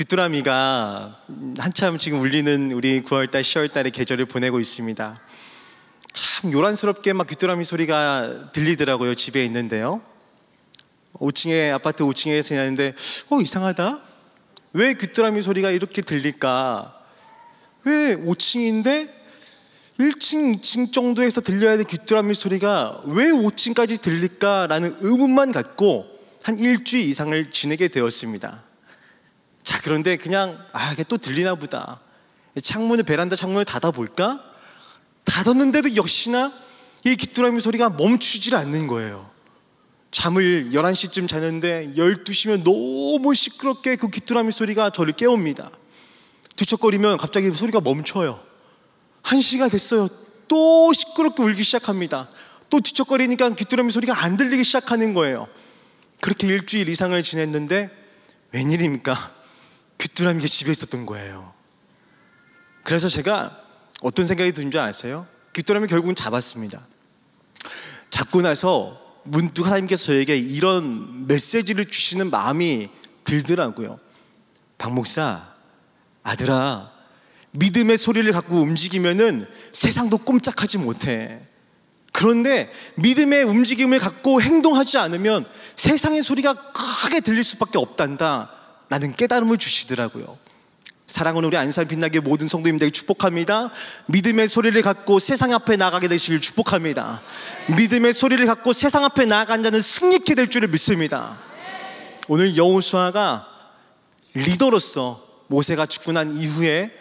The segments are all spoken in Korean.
귀뚜라미가 한참 지금 울리는 우리 9월달, 10월달의 계절을 보내고 있습니다. 참 요란스럽게 막 귀뚜라미 소리가 들리더라고요. 집에 있는데요, 5층에 아파트 5층에 지나는데 이상하다, 왜 귀뚜라미 소리가 이렇게 들릴까? 왜 5층인데 1층, 2층 정도에서 들려야 될 귀뚜라미 소리가 왜 5층까지 들릴까라는 의문만 갖고 한 일주일 이상을 지내게 되었습니다. 자, 그런데 그냥 이게 또 들리나 보다, 베란다 창문을 닫아볼까? 닫았는데도 역시나 이 귀뚜라미 소리가 멈추질 않는 거예요. 잠을 11시쯤 자는데 12시면 너무 시끄럽게 그 귀뚜라미 소리가 저를 깨웁니다. 뒤척거리면 갑자기 소리가 멈춰요. 1시가 됐어요. 또 시끄럽게 울기 시작합니다. 또 뒤척거리니까 귀뚜라미 소리가 안 들리기 시작하는 거예요. 그렇게 일주일 이상을 지냈는데 웬일입니까? 귀뚜라미가 집에 있었던 거예요. 그래서 제가 어떤 생각이 든 줄 아세요? 귀뚜라미 결국은 잡았습니다. 잡고 나서 문득 하나님께서 저에게 이런 메시지를 주시는 마음이 들더라고요. 박 목사, 아들아, 믿음의 소리를 갖고 움직이면은 세상도 꼼짝하지 못해. 그런데 믿음의 움직임을 갖고 행동하지 않으면 세상의 소리가 크게 들릴 수밖에 없단다 라는 깨달음을 주시더라고요. 사랑하는 우리 안산 빛나게 모든 성도님들에게 축복합니다. 믿음의 소리를 갖고 세상 앞에 나가게 되시길 축복합니다. 믿음의 소리를 갖고 세상 앞에 나아간 자는 승리케 될 줄을 믿습니다. 오늘 여호수아가 리더로서 모세가 죽고 난 이후에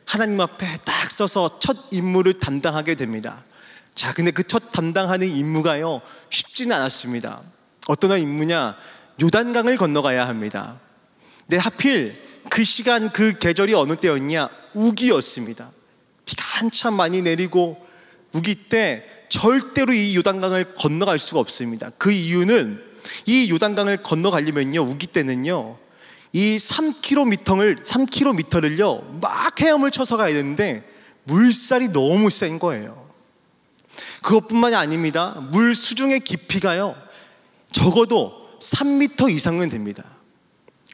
하나님 앞에 딱 서서 첫 임무를 담당하게 됩니다. 자, 근데 그 첫 담당하는 임무가요, 쉽지는 않았습니다. 어떤 임무냐? 요단강을 건너가야 합니다. 근데 하필 그 시간, 그 계절이 어느 때였냐? 우기였습니다. 비가 한참 많이 내리고 우기 때 절대로 이 요단강을 건너갈 수가 없습니다. 그 이유는 이 요단강을 건너가려면요, 우기 때는요, 이 3km를요 막 헤엄을 쳐서 가야 되는데 물살이 너무 센 거예요. 그것뿐만이 아닙니다. 물 수중의 깊이가요 적어도 3m 이상은 됩니다.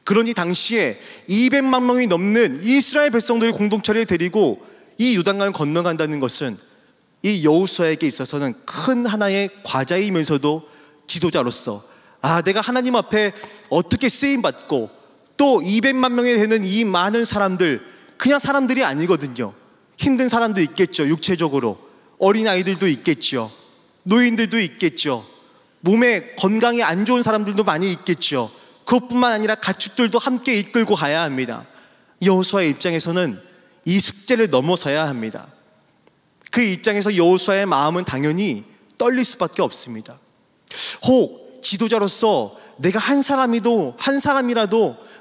그러니 당시에 200만 명이 넘는 이스라엘 백성들의 공동체를 데리고 이 요단강을 건너간다는 것은 이 여호수아에게 있어서는 큰 하나의 과제이면서도 지도자로서 내가 하나님 앞에 어떻게 쓰임받고 또 200만 명이 되는 이 많은 사람들, 그냥 사람들이 아니거든요. 힘든 사람도 있겠죠. 육체적으로 어린아이들도 있겠죠. 노인들도 있겠죠. 몸에 건강이 안 좋은 사람들도 많이 있겠죠. 그것뿐만 아니라 가축들도 함께 이끌고 가야 합니다. 여호수아의 입장에서는 이 숙제를 넘어서야 합니다. 그 입장에서 여호수아의 마음은 당연히 떨릴 수밖에 없습니다. 혹 지도자로서 내가 한 사람이라도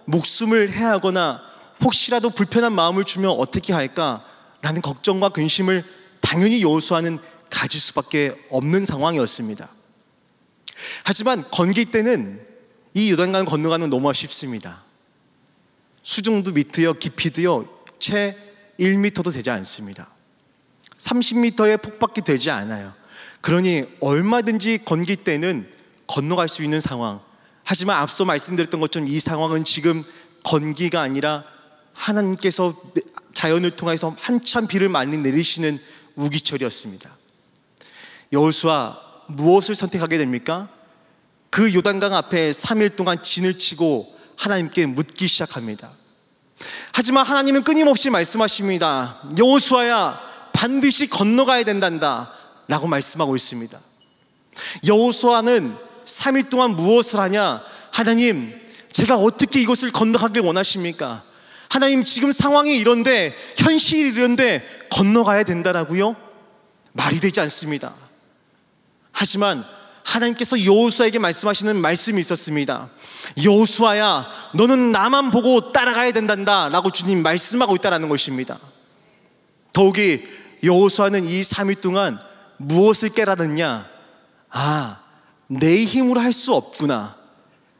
목숨을 해하거나 혹시라도 불편한 마음을 주면 어떻게 할까라는 걱정과 근심을 당연히 여호수아는 가질 수밖에 없는 상황이었습니다. 하지만 건기 때는 이 요단강 건너가는 너무 쉽습니다. 수중도 밑이요, 깊이도요 채 1m도 되지 않습니다. 30m의 폭밖에 되지 않아요. 그러니 얼마든지 건기 때는 건너갈 수 있는 상황. 하지만 앞서 말씀드렸던 것처럼 이 상황은 지금 건기가 아니라 하나님께서 자연을 통해서 한참 비를 많이 내리시는 우기철이었습니다. 여호수아 무엇을 선택하게 됩니까? 그 요단강 앞에 3일 동안 진을 치고 하나님께 묻기 시작합니다. 하지만 하나님은 끊임없이 말씀하십니다. 여호수아야, 반드시 건너가야 된단다 라고 말씀하고 있습니다. 여호수아는 3일 동안 무엇을 하냐? 하나님, 제가 어떻게 이것을 건너가길 원하십니까? 하나님, 지금 상황이 이런데, 현실이 이런데 건너가야 된다라고요? 말이 되지 않습니다. 하지만 하나님께서 여호수아에게 말씀하시는 말씀이 있었습니다. 여호수아야, 너는 나만 보고 따라가야 된단다 라고 주님 말씀하고 있다는 것입니다. 더욱이 여호수아는 이 3일 동안 무엇을 깨달았냐? 내 힘으로 할 수 없구나.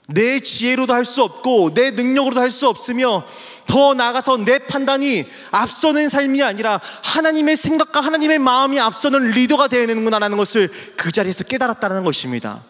내 지혜로도 할 수 없고 내 능력으로도 할 수 없으며 더 나아가서 내 판단이 앞서는 삶이 아니라 하나님의 생각과 하나님의 마음이 앞서는 리더가 되어야 되는구나 라는 것을 그 자리에서 깨달았다는 것입니다.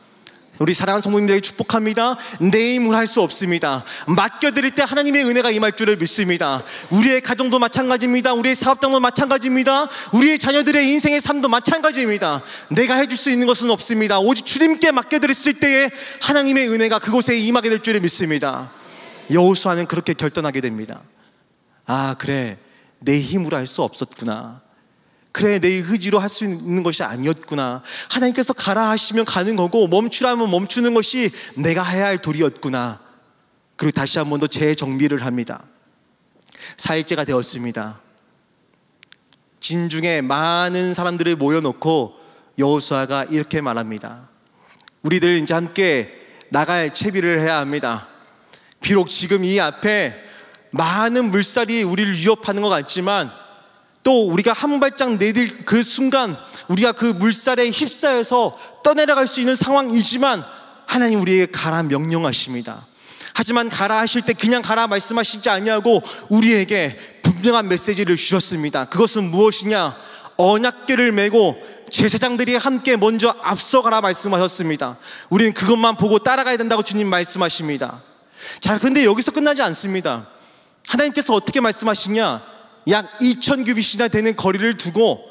우리 사랑하는 성도님들에게 축복합니다. 내 힘으로 할 수 없습니다. 맡겨드릴 때 하나님의 은혜가 임할 줄을 믿습니다. 우리의 가정도 마찬가지입니다. 우리의 사업장도 마찬가지입니다. 우리의 자녀들의 인생의 삶도 마찬가지입니다. 내가 해줄 수 있는 것은 없습니다. 오직 주님께 맡겨드렸을 때에 하나님의 은혜가 그곳에 임하게 될 줄을 믿습니다. 여호수아는 그렇게 결단하게 됩니다. 아, 그래, 내 힘으로 할 수 없었구나. 그래, 내 의지로 할 수 있는 것이 아니었구나. 하나님께서 가라 하시면 가는 거고 멈추라면 멈추는 것이 내가 해야 할 도리였구나. 그리고 다시 한 번 더 재정비를 합니다. 4일째가 되었습니다. 진중에 많은 사람들을 모여놓고 여호수아가 이렇게 말합니다. 우리들 이제 함께 나갈 채비를 해야 합니다. 비록 지금 이 앞에 많은 물살이 우리를 위협하는 것 같지만 또 우리가 한 발짝 내딜 그 순간 우리가 그 물살에 휩싸여서 떠내려갈 수 있는 상황이지만 하나님 우리에게 가라 명령하십니다. 하지만 가라 하실 때 그냥 가라 말씀하시지 아니하고 우리에게 분명한 메시지를 주셨습니다. 그것은 무엇이냐? 언약궤를 메고 제사장들이 함께 먼저 앞서가라 말씀하셨습니다. 우리는 그것만 보고 따라가야 된다고 주님 말씀하십니다. 자, 근데 여기서 끝나지 않습니다. 하나님께서 어떻게 말씀하시냐? 약 2000규빗이나 되는 거리를 두고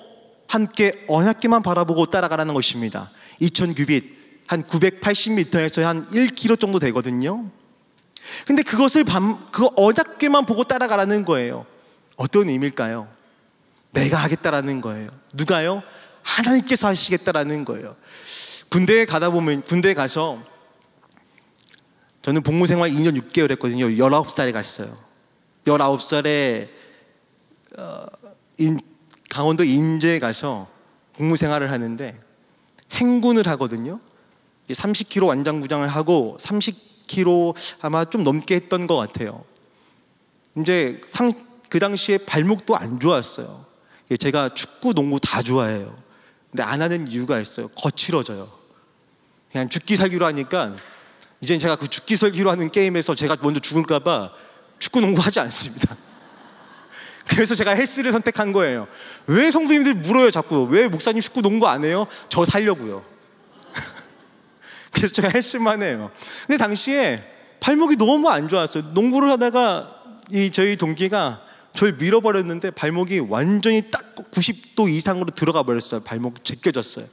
함께 언약궤만 바라보고 따라가라는 것입니다. 2000규빗 한 980m에서 한 1km 정도 되거든요. 근데 그것을 그 언약궤만 보고 따라가라는 거예요. 어떤 의미일까요? 내가 하겠다라는 거예요. 누가요? 하나님께서 하시겠다라는 거예요. 군대에 가서 저는 복무생활 2년 6개월 했거든요. 19살에 갔어요. 19살에 강원도 인제에 가서 복무생활을 하는데 행군을 하거든요. 30km 완장구장을 하고 30km 아마 좀 넘게 했던 것 같아요. 이제 그 당시에 발목도 안 좋았어요. 제가 축구, 농구 다 좋아해요. 근데 안 하는 이유가 있어요. 거칠어져요. 그냥 죽기 살기로 하니까 이제 제가 그 죽기 살기로 하는 게임에서 제가 먼저 죽을까봐 축구, 농구 하지 않습니다. 그래서 제가 헬스를 선택한 거예요. 왜 성도님들이 물어요 자꾸? 왜 목사님 축구, 농구 안 해요? 저 살려고요. 그래서 제가 헬스만 해요. 근데 당시에 발목이 너무 안 좋았어요. 농구를 하다가 저희 동기가 저를 밀어버렸는데 발목이 완전히 딱 90도 이상으로 들어가 버렸어요. 발목 제껴졌어요.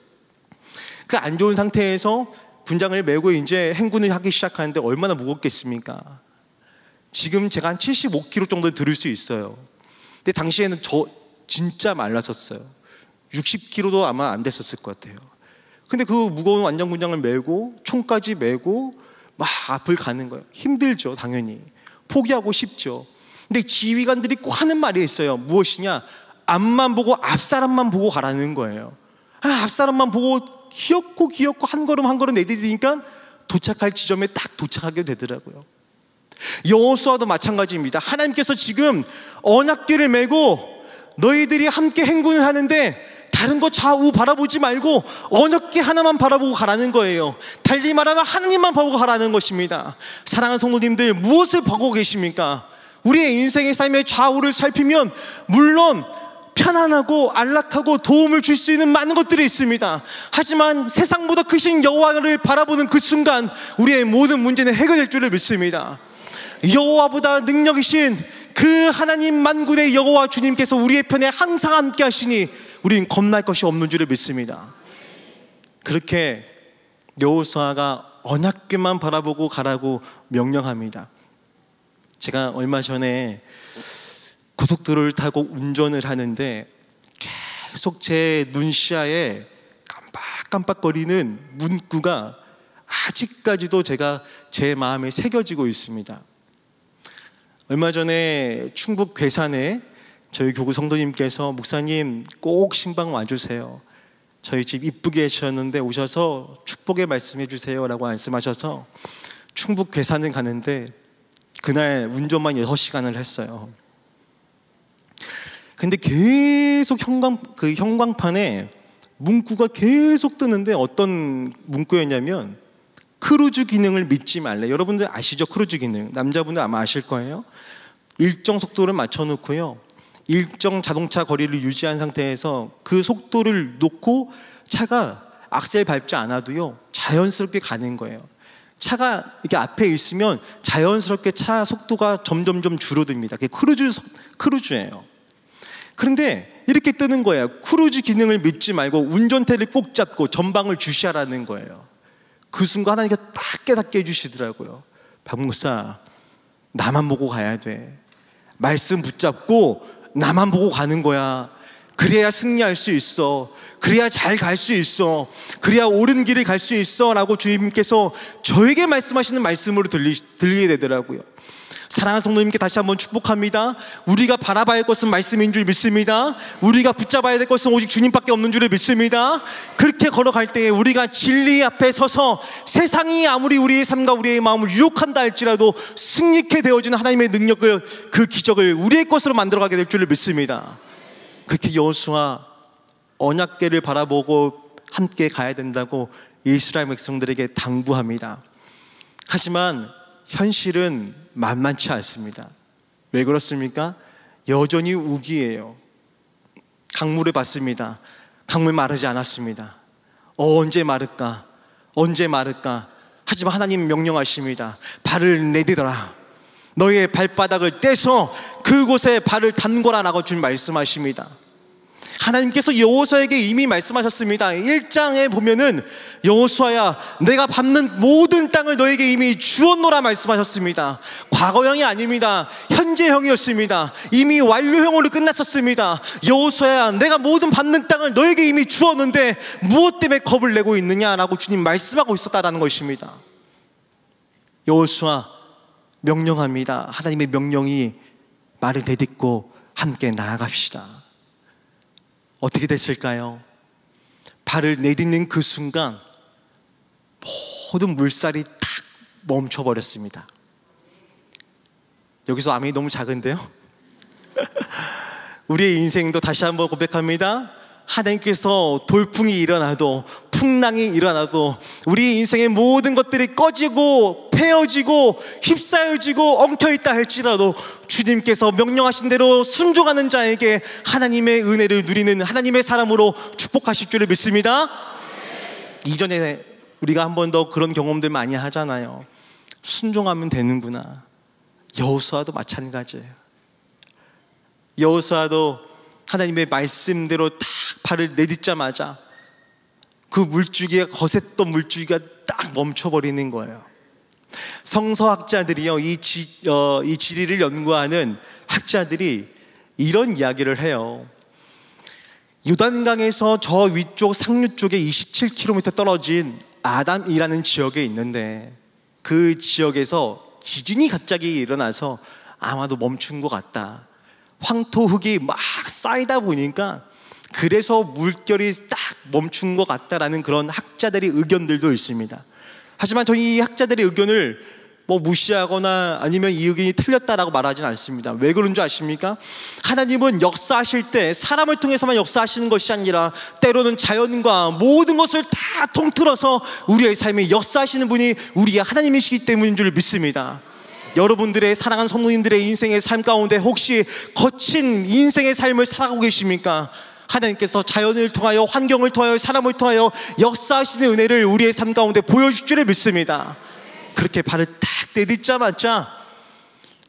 그 안 좋은 상태에서 군장을 메고 이제 행군을 하기 시작하는데 얼마나 무겁겠습니까? 지금 제가 한 75kg 정도 들을 수 있어요. 근데 당시에는 저 진짜 말랐었어요. 60kg도 아마 안 됐었을 것 같아요. 근데 그 무거운 완장군장을 메고 총까지 메고 막 앞을 가는 거예요. 힘들죠, 당연히. 포기하고 싶죠. 근데 지휘관들이 꼭 하는 말이 있어요. 무엇이냐? 앞만 보고 앞사람만 보고 가라는 거예요. 앞사람만 보고 귀엽고 한 걸음 한 걸음 내디디니까 도착할 지점에 딱 도착하게 되더라고요. 여호수아도 마찬가지입니다. 하나님께서 지금 언약궤를 메고 너희들이 함께 행군을 하는데 다른 거 좌우 바라보지 말고 언약궤 하나만 바라보고 가라는 거예요. 달리 말하면 하나님만 보고 가라는 것입니다. 사랑하는 성도님들, 무엇을 보고 계십니까? 우리의 인생의 삶의 좌우를 살피면 물론 편안하고 안락하고 도움을 줄 수 있는 많은 것들이 있습니다. 하지만 세상보다 크신 여호와를 바라보는 그 순간 우리의 모든 문제는 해결될 줄을 믿습니다. 여호와보다 능력이신 그 하나님 만군의 여호와 주님께서 우리의 편에 항상 함께 하시니 우리는 겁날 것이 없는 줄을 믿습니다. 그렇게 여호수아가 언약궤만 바라보고 가라고 명령합니다. 제가 얼마 전에 고속도로를 타고 운전을 하는데 계속 제 눈시야에 깜빡깜빡거리는 문구가 아직까지도 제 마음에 새겨지고 있습니다. 얼마 전에 충북 괴산에 저희 교구 성도님께서 목사님 꼭 신방 와주세요. 저희 집 이쁘게 해주셨는데 오셔서 축복의 말씀해 주세요 라고 말씀하셔서 충북 괴산을 가는데 그날 운전만 6시간을 했어요. 근데 계속 형광판에 문구가 계속 뜨는데 어떤 문구였냐면 크루즈 기능을 믿지 말래. 여러분들 아시죠? 크루즈 기능. 남자분들 아마 아실 거예요. 일정 속도를 맞춰놓고요, 일정 자동차 거리를 유지한 상태에서 그 속도를 놓고 차가 악셀 밟지 않아도요 자연스럽게 가는 거예요. 차가 이렇게 앞에 있으면 자연스럽게 차 속도가 점점점 줄어듭니다. 그게 크루즈예요. 그런데 이렇게 뜨는 거예요. 크루즈 기능을 믿지 말고 운전대를 꼭 잡고 전방을 주시하라는 거예요. 그 순간 하나님께서 딱 깨닫게 해주시더라고요. 박 목사, 나만 보고 가야 돼. 말씀 붙잡고 나만 보고 가는 거야. 그래야 승리할 수 있어. 그래야 잘 갈 수 있어. 그래야 옳은 길을 갈 수 있어 라고 주님께서 저에게 말씀하시는 말씀으로 들리게 되더라고요. 사랑하는 성도님께 다시 한번 축복합니다. 우리가 바라봐야 할 것은 말씀인 줄 믿습니다. 우리가 붙잡아야 될 것은 오직 주님밖에 없는 줄을 믿습니다. 그렇게 걸어갈 때에 우리가 진리 앞에 서서 세상이 아무리 우리의 삶과 우리의 마음을 유혹한다 할지라도 승리케 되어지는 하나님의 능력을, 그 기적을 우리의 것으로 만들어가게 될 줄을 믿습니다. 그렇게 여호수아 언약궤를 바라보고 함께 가야 된다고 이스라엘 백성들에게 당부합니다. 하지만 현실은 만만치 않습니다. 왜 그렇습니까? 여전히 우기예요. 강물을 봤습니다. 강물 마르지 않았습니다. 언제 마를까? 언제 마를까? 하지만 하나님 명령하십니다. 발을 내디뎌라. 너의 발바닥을 떼서 그곳에 발을 담거라 라고 주님 말씀하십니다. 하나님께서 여호수아에게 이미 말씀하셨습니다. 1장에 보면은 여호수아야, 내가 밟는 모든 땅을 너에게 이미 주었노라 말씀하셨습니다. 과거형이 아닙니다. 현재형이었습니다. 이미 완료형으로 끝났었습니다. 여호수아야, 내가 모든 밟는 땅을 너에게 이미 주었는데 무엇 때문에 겁을 내고 있느냐라고 주님 말씀하고 있었다라는 것입니다. 여호수아 명령합니다. 하나님의 명령이 말을 내딛고 함께 나아갑시다. 어떻게 됐을까요? 발을 내딛는 그 순간 모든 물살이 탁 멈춰버렸습니다. 여기서 아멘이 너무 작은데요? 우리의 인생도 다시 한번 고백합니다. 하나님께서 돌풍이 일어나도, 풍랑이 일어나도, 우리 인생의 모든 것들이 꺼지고 패어지고 휩싸여지고 엉켜있다 할지라도 주님께서 명령하신 대로 순종하는 자에게 하나님의 은혜를 누리는 하나님의 사람으로 축복하실 줄을 믿습니다. 이전에 우리가 한 번 더 그런 경험들 많이 하잖아요. 순종하면 되는구나. 여호수아도 마찬가지예요. 여호수아도 하나님의 말씀대로 딱 발을 내딛자마자 그 물줄기가, 거셌던 물줄기가 딱 멈춰버리는 거예요. 성서학자들이요, 이 지리를 연구하는 학자들이 이런 이야기를 해요. 요단강에서 저 위쪽 상류 쪽에 27km 떨어진 아담이라는 지역에 있는데, 그 지역에서 지진이 갑자기 일어나서 아마도 멈춘 것 같다. 황토 흙이 막 쌓이다 보니까 그래서 물결이 딱 멈춘 것 같다라는 그런 학자들의 의견들도 있습니다. 하지만 저는 이 학자들의 의견을 무시하거나 아니면 이 의견이 틀렸다라고 말하진 않습니다. 왜 그런 줄 아십니까? 하나님은 역사하실 때 사람을 통해서만 역사하시는 것이 아니라 때로는 자연과 모든 것을 다 통틀어서 우리의 삶에 역사하시는 분이 우리의 하나님이시기 때문인 줄 믿습니다. 여러분들의 사랑하는 성도님들의 인생의 삶 가운데 혹시 거친 인생의 삶을 살아가고 계십니까? 하나님께서 자연을 통하여, 환경을 통하여, 사람을 통하여 역사하시는 은혜를 우리의 삶 가운데 보여줄 줄을 믿습니다. 그렇게 발을 탁 내딛자마자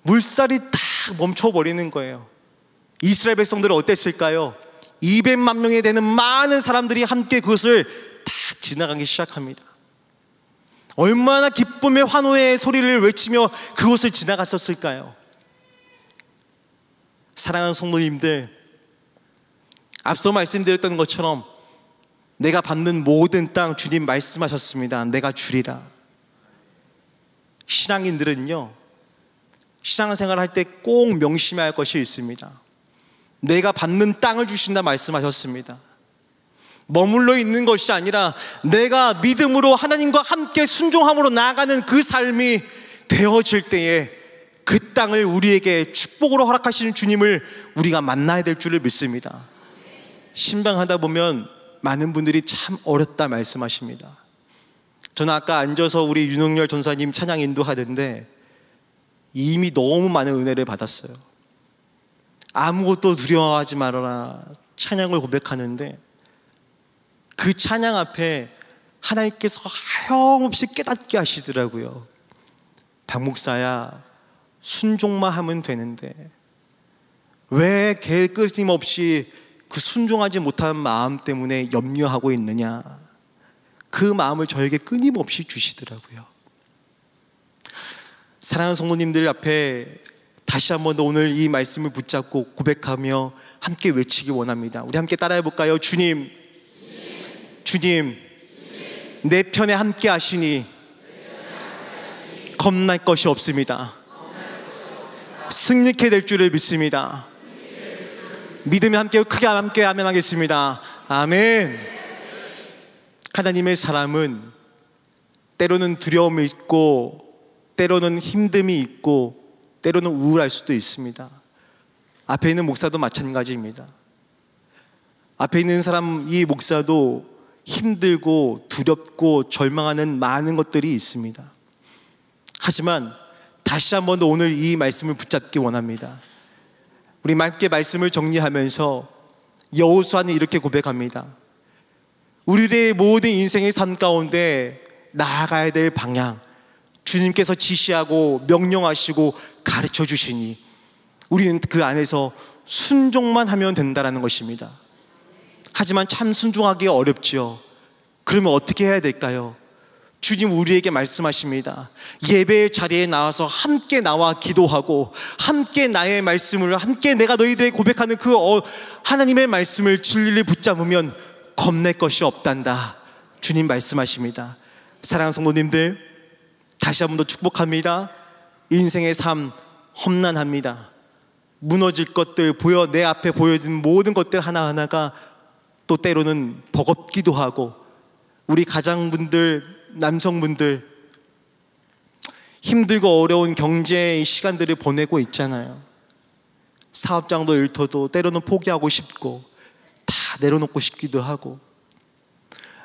물살이 탁 멈춰버리는 거예요. 이스라엘 백성들은 어땠을까요? 200만 명에 되는 많은 사람들이 함께 그것을 탁 지나가기 시작합니다. 얼마나 기쁨의 환호의 소리를 외치며 그곳을 지나갔었을까요? 사랑하는 성도님들, 앞서 말씀드렸던 것처럼 내가 밟는 모든 땅 주님 말씀하셨습니다. 내가 주리라. 신앙인들은요, 신앙생활 할 때 꼭 명심해야 할 것이 있습니다. 내가 밟는 땅을 주신다 말씀하셨습니다. 머물러 있는 것이 아니라 내가 믿음으로 하나님과 함께 순종함으로 나아가는 그 삶이 되어질 때에 그 땅을 우리에게 축복으로 허락하시는 주님을 우리가 만나야 될 줄을 믿습니다. 신방하다 보면 많은 분들이 참 어렵다 말씀하십니다. 저는 아까 앉아서 우리 윤홍열 전사님 찬양 인도하는데 이미 너무 많은 은혜를 받았어요. 아무것도 두려워하지 말아라 찬양을 고백하는데 그 찬양 앞에 하나님께서 하염없이 깨닫게 하시더라고요. 박 목사야, 순종만 하면 되는데 왜 끊임없이 그 순종하지 못한 마음 때문에 염려하고 있느냐. 그 마음을 저에게 끊임없이 주시더라고요. 사랑하는 성도님들 앞에 다시 한번 더 오늘 이 말씀을 붙잡고 고백하며 함께 외치기 원합니다. 우리 함께 따라해 볼까요? 주님, 주님, 내 편에 함께 하시니 겁날 것이 없습니다. 승리케 될 줄을 믿습니다. 믿으면 함께 크게 함께 아멘 하겠습니다. 아멘. 하나님의 사람은 때로는 두려움이 있고 때로는 힘듦이 있고 때로는 우울할 수도 있습니다. 앞에 있는 목사도 마찬가지입니다. 앞에 있는 사람, 이 목사도 힘들고 두렵고 절망하는 많은 것들이 있습니다. 하지만 다시 한 번 더 오늘 이 말씀을 붙잡기 원합니다. 우리 함께 말씀을 정리하면서 여호수아는 이렇게 고백합니다. 우리들의 모든 인생의 삶 가운데 나아가야 될 방향, 주님께서 지시하고 명령하시고 가르쳐 주시니 우리는 그 안에서 순종만 하면 된다는 것입니다. 하지만 참 순종하기 어렵지요. 그러면 어떻게 해야 될까요? 주님 우리에게 말씀하십니다. 예배의 자리에 나와서 함께 나와 기도하고 함께 나의 말씀을, 함께 내가 너희들에게 고백하는 그 하나님의 말씀을 진리를 붙잡으면 겁낼 것이 없단다. 주님 말씀하십니다. 사랑하는 성도님들, 다시 한 번 더 축복합니다. 인생의 삶 험난합니다. 무너질 것들, 내 앞에 보여진 모든 것들 하나하나가 또 때로는 버겁기도 하고, 우리 가장분들, 남성분들 힘들고 어려운 경제의 시간들을 보내고 있잖아요. 사업장도 일터도 때로는 포기하고 싶고 다 내려놓고 싶기도 하고,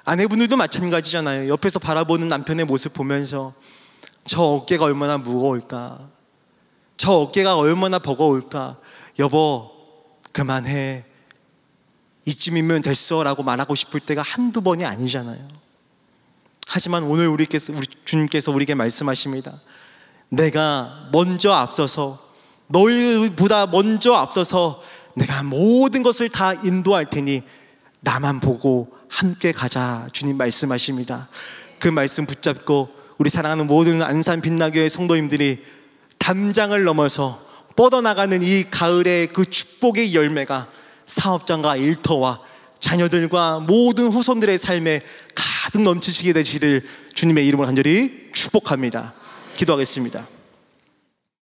아내분들도 마찬가지잖아요. 옆에서 바라보는 남편의 모습 보면서 저 어깨가 얼마나 무거울까, 저 어깨가 얼마나 버거울까. 여보 그만해, 이쯤이면 됐어 라고 말하고 싶을 때가 한두 번이 아니잖아요. 하지만 오늘 우리 주님께서 우리에게 말씀하십니다. 내가 먼저 앞서서, 너희보다 먼저 앞서서 내가 모든 것을 다 인도할 테니 나만 보고 함께 가자. 주님 말씀하십니다. 그 말씀 붙잡고 우리 사랑하는 모든 안산 빛나교회 성도님들이 담장을 넘어서 뻗어나가는 이 가을의 그 축복의 열매가 사업장과 일터와 자녀들과 모든 후손들의 삶에 가득 넘치시게 되시기를 주님의 이름으로 간절히 축복합니다. 기도하겠습니다.